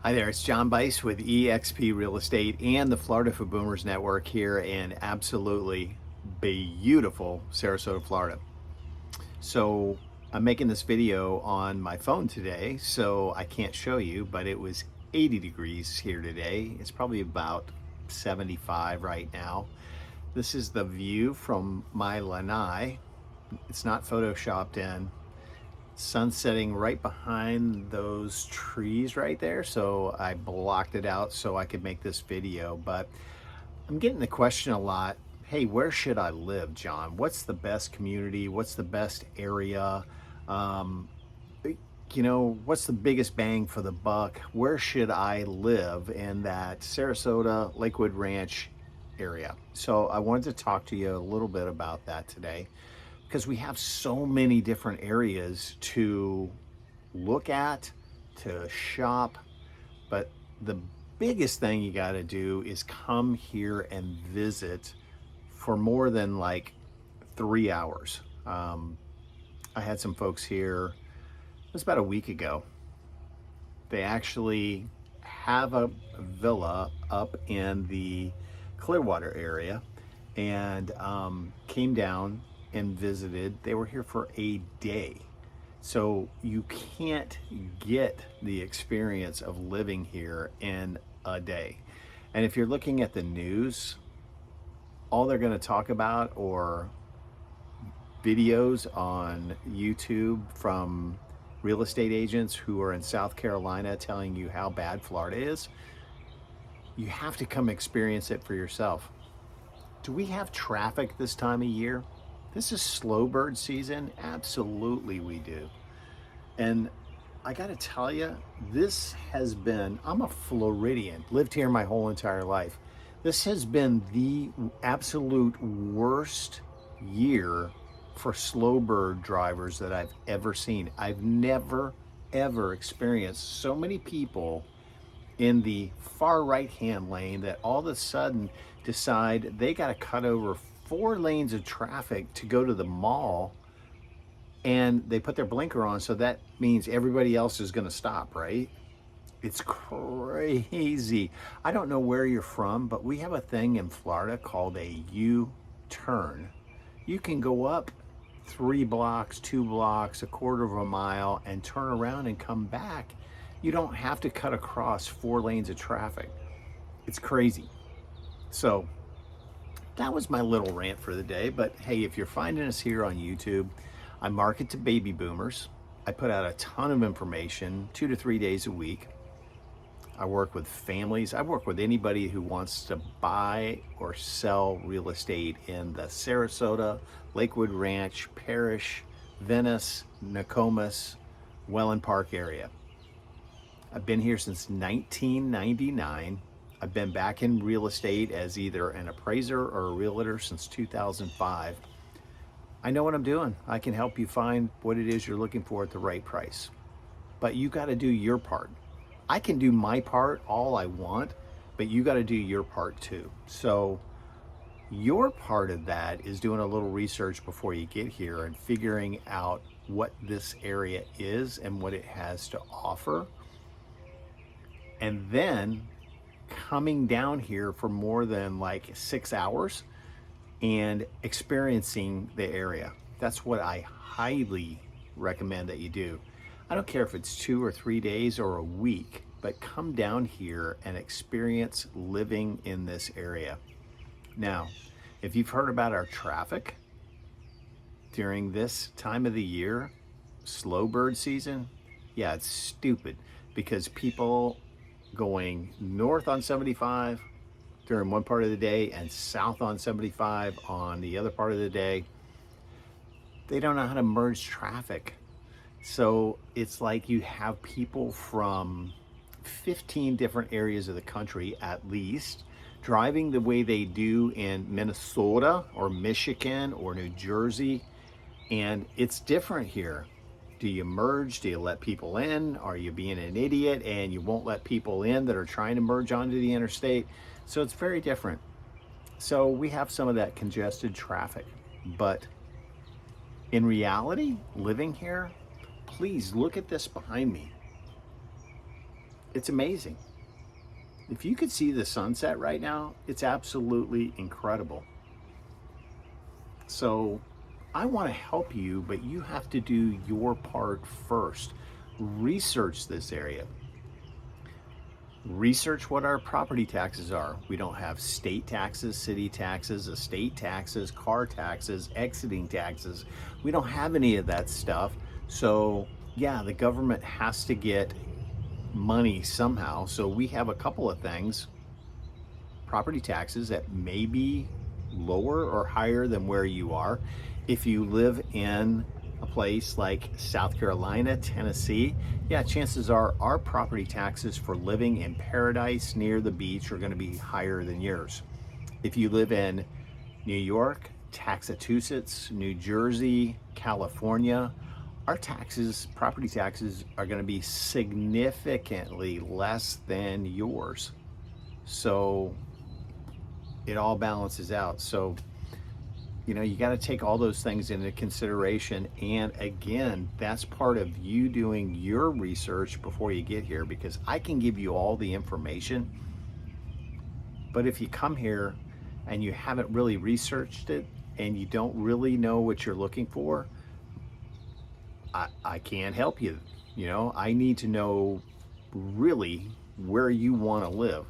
Hi there, it's John Bice with eXp Real Estate and the Florida for Boomers Network here in absolutely beautiful Sarasota, Florida. So I'm making this video on my phone today, so I can't show you, but it was 80 degrees here today. It's probably about 75 right now. This is the view from my lanai. It's not photoshopped in. Sun setting right behind those trees right there, so I blocked it out so I could make this video. But I'm getting the question a lot, hey, where should I live, John? What's the best community? What's the best area? um, what's the biggest bang for the buck? Where should I live in that Sarasota Lakewood Ranch area? So I wanted to talk to you a little bit about that today, because we have so many different areas to look at, to shop. But the biggest thing you got to do is come here and visit for more than like 3 hours. I had some folks here, it was about a week ago. They actually have a villa up in the Clearwater area and came down and visited. They were here for a day. So you can't get the experience of living here in a day. And if you're looking at the news, all they're going to talk about are videos on YouTube from real estate agents who are in South Carolina telling you how bad Florida is. You have to come experience it for yourself. Do we have traffic this time of year? This is slow bird season. Absolutely we do. And I got to tell you, this has been, I'm a Floridian, lived here my whole entire life. This has been the absolute worst year for slow bird drivers that I've ever seen. I've never, ever experienced so many people in the far right-hand lane that all of a sudden decide they got to cut over 4 lanes of traffic to go to the mall, and they put their blinker on, so that means everybody else is going to stop, right? It's crazy. I don't know where you're from, but we have a thing in Florida called a U-turn. You can go up 3 blocks, 2 blocks, a quarter of a mile, and turn around and come back. You don't have to cut across 4 lanes of traffic. It's crazy. So that was my little rant for the day. But hey, if you're finding us here on YouTube, I market to baby boomers. I put out a ton of information 2 to 3 days a week. I work with families. I work with anybody who wants to buy or sell real estate in the Sarasota, Lakewood Ranch, Parish, Venice, Nokomis, Welland Park area. I've been here since 1999. I've been back in real estate as either an appraiser or a realtor since 2005. I know what I'm doing. I can help you find what it is you're looking for at the right price. But you got to do your part. I can do my part all I want, but you got to do your part too. So your part of that is doing a little research before you get here and figuring out what this area is and what it has to offer. And then coming down here for more than like 6 hours and experiencing the area. That's what I highly recommend that you do. I don't care if it's 2 or 3 days or a week, but come down here and experience living in this area. Now, if you've heard about our traffic during this time of the year, slow bird season, yeah, it's stupid, because people going north on 75 during one part of the day and south on 75 on the other part of the day, they don't know how to merge traffic. So it's like you have people from 15 different areas of the country at least driving the way they do in Minnesota or Michigan or New Jersey, and it's different here. Do you merge? Do you let people in? Are you being an idiot and you won't let people in that are trying to merge onto the interstate? So it's very different. So we have some of that congested traffic, but in reality, living here, please look at this behind me. It's amazing. If you could see the sunset right now, it's absolutely incredible. So I want to help you, but you have to do your part first. Research this area. Research what our property taxes are. We don't have state taxes, city taxes, estate taxes, car taxes, exiting taxes. We don't have any of that stuff. So yeah, the government has to get money somehow. So we have a couple of things. Property taxes that may be lower or higher than where you are. If you live in a place like South Carolina, Tennessee, yeah, chances are our property taxes for living in paradise near the beach are going to be higher than yours. If you live in New York, Massachusetts, New Jersey, California, our taxes, property taxes, are going to be significantly less than yours. So it all balances out. So you got to take all those things into consideration. And again, that's part of you doing your research before you get here, because I can give you all the information. But if you come here and you haven't really researched it and you don't really know what you're looking for, I can't help you. I need to know really where you want to live.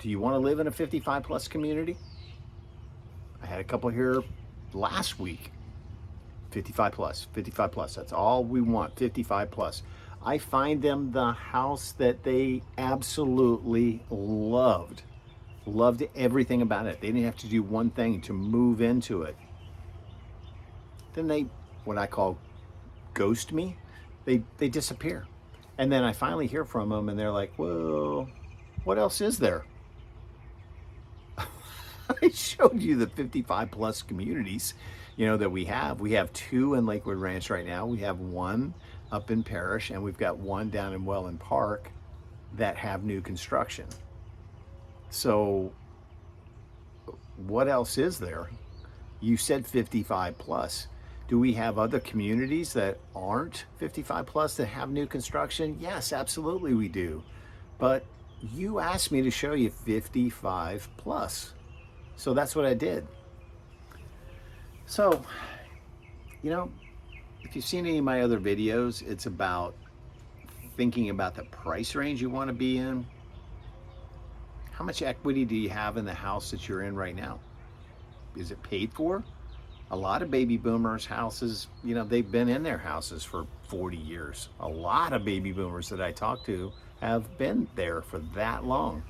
Do you want to live in a 55 plus community? I had a couple here last week. 55 plus, 55 plus. That's all we want, 55 plus. I find them the house that they absolutely loved. Loved everything about it. They didn't have to do one thing to move into it. Then they, what I call ghost me, they disappear. And then I finally hear from them and they're like, well, what else is there? I showed you the 55 plus communities, that we have. We have 2 in Lakewood Ranch right now. We have 1 up in Parish, and we've got 1 down in Welland Park that have new construction. So what else is there? You said 55 plus. Do we have other communities that aren't 55 plus that have new construction? Yes, absolutely we do. But you asked me to show you 55 plus. So that's what I did. So, if you've seen any of my other videos, it's about thinking about the price range you want to be in. How much equity do you have in the house that you're in right now? Is it paid for? A lot of baby boomers' houses, they've been in their houses for 40 years. A lot of baby boomers that I talk to have been there for that long.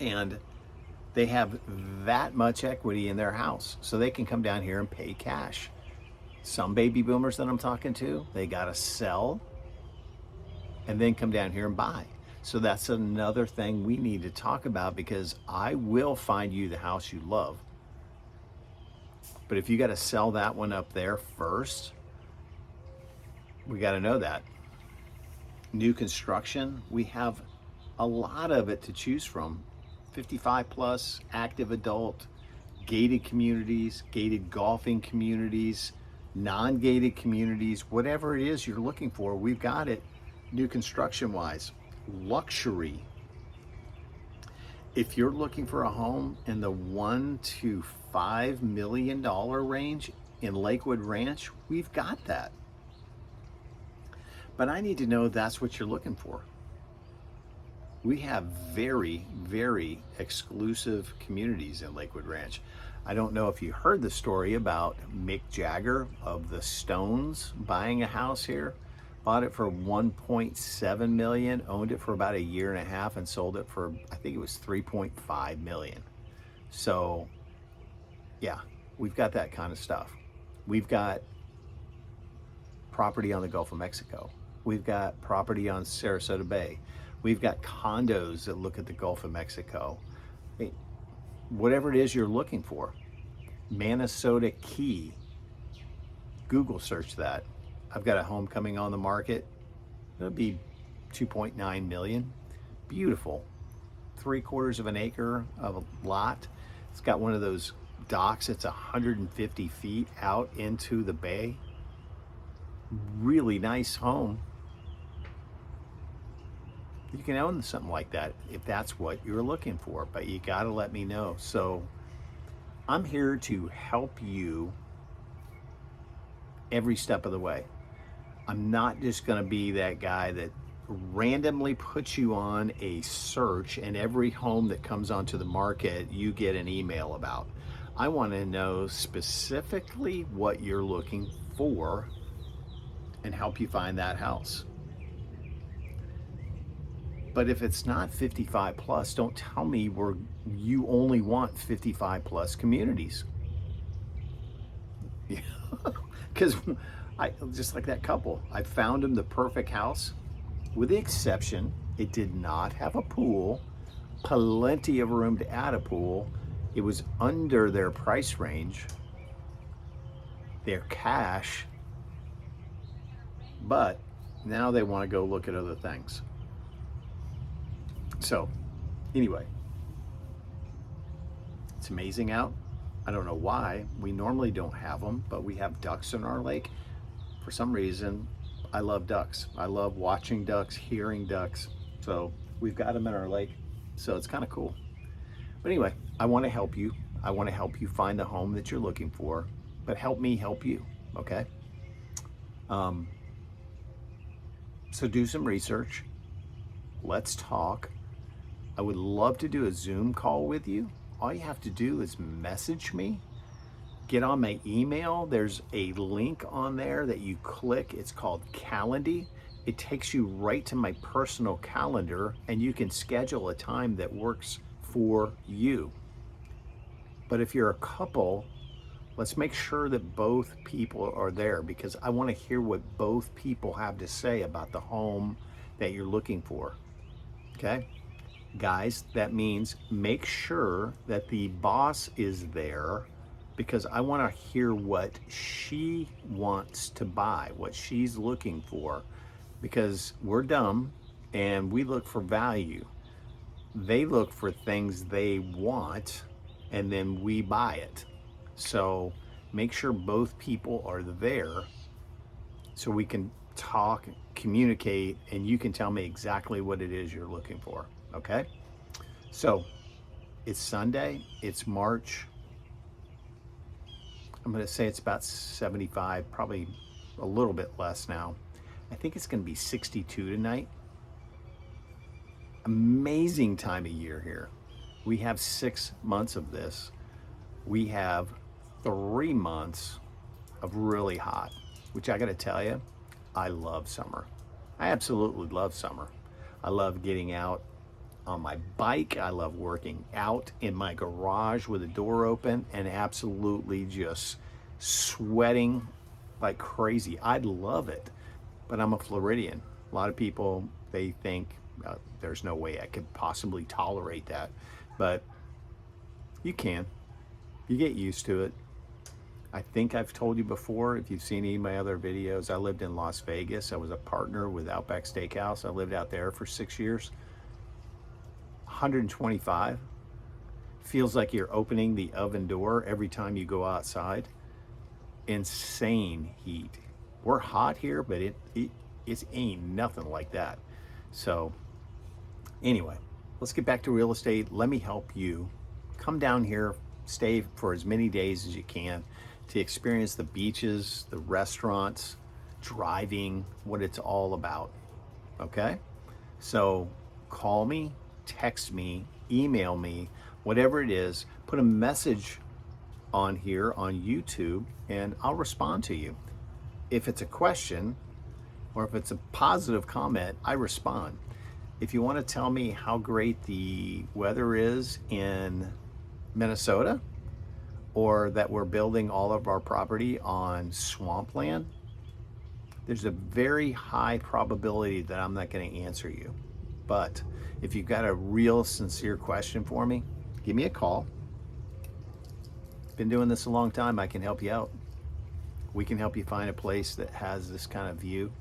And they have that much equity in their house, so they can come down here and pay cash. Some baby boomers that I'm talking to, they gotta sell and then come down here and buy. So that's another thing we need to talk about, because I will find you the house you love. But if you gotta sell that one up there first, we gotta know that. New construction, we have a lot of it to choose from. 55 plus, active adult, gated communities, gated golfing communities, non-gated communities, whatever it is you're looking for, we've got it new construction wise. Luxury. If you're looking for a home in the $1 to $5 million range in Lakewood Ranch, we've got that. But I need to know that's what you're looking for. We have very, very exclusive communities in Lakewood Ranch. I don't know if you heard the story about Mick Jagger of the Stones buying a house here. Bought it for $1.7 million, owned it for about a year and a half, and sold it for, I think it was $3.5 million. So yeah, we've got that kind of stuff. We've got property on the Gulf of Mexico. We've got property on Sarasota Bay. We've got condos that look at the Gulf of Mexico. Hey, whatever it is you're looking for. Minnesota Key. Google search that. I've got a home coming on the market. It'll be 2.9 million. Beautiful. 3/4 of an acre of a lot. It's got one of those docks. It's 150 feet out into the bay. Really nice home. you can own something like that if that's what you're looking for, but you got to let me know. So I'm here to help you every step of the way. I'm not just going to be that guy that randomly puts you on a search and every home that comes onto the market you get an email about. I want to know specifically what you're looking for and help you find that house. But if it's not 55 plus, don't tell me you only want 55 plus communities. Because I just like that couple, I found them the perfect house, with the exception it did not have a pool, plenty of room to add a pool. It was under their price range, their cash, but now they want to go look at other things. So anyway, it's amazing out. I don't know why. We normally don't have them, but we have ducks in our lake. For some reason, I love ducks. I love watching ducks, hearing ducks. So we've got them in our lake. So it's kind of cool. But anyway, I want to help you. I want to help you find the home that you're looking for, but help me help you, okay? So do some research. Let's talk. I would love to do a Zoom call with you. All you have to do is message me. Get on my email. There's a link on there that you click. It's called Calendly. It takes you right to my personal calendar and you can schedule a time that works for you. But if you're a couple, let's make sure that both people are there, because I want to hear what both people have to say about the home that you're looking for. Okay? Guys, that means make sure that the boss is there, because I want to hear what she wants to buy, what she's looking for, because we're dumb and we look for value. They look for things they want and then we buy it. So make sure both people are there so we can talk, communicate, and you can tell me exactly what it is you're looking for. Okay? So it's Sunday, it's March. I'm going to say it's about 75, probably a little bit less now. I think it's going to be 62 tonight. Amazing time of year here. We have 6 months of this. We have 3 months of really hot, which I got to tell you, I love summer. I absolutely love summer. I love getting out on my bike. I love working out in my garage with the door open and absolutely just sweating like crazy. I love it, but I'm a Floridian. A lot of people, they think there's no way I could possibly tolerate that, but you can. You get used to it. I think I've told you before, if you've seen any of my other videos, I lived in Las Vegas. I was a partner with Outback Steakhouse. I lived out there for 6 years. 125. Feels like you're opening the oven door every time you go outside. Insane heat. We're hot here, but it ain't nothing like that. So anyway, let's get back to real estate. Let me help you. Come down here, stay for as many days as you can to experience the beaches, the restaurants, driving, what it's all about. Okay? So call me, text me, email me, whatever it is, put a message on here on YouTube and I'll respond to you. If it's a question or if it's a positive comment, I respond. If you want to tell me how great the weather is in Minnesota, or that we're building all of our property on swampland, there's a very high probability that I'm not going to answer you. But if you've got a real sincere question for me, give me a call. Been doing this a long time. I can help you out. We can help you find a place that has this kind of view.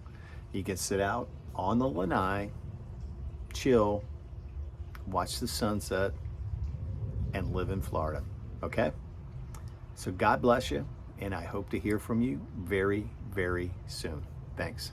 You can sit out on the lanai, chill, watch the sunset, and live in Florida. Okay? So God bless you, and I hope to hear from you very, very soon. Thanks.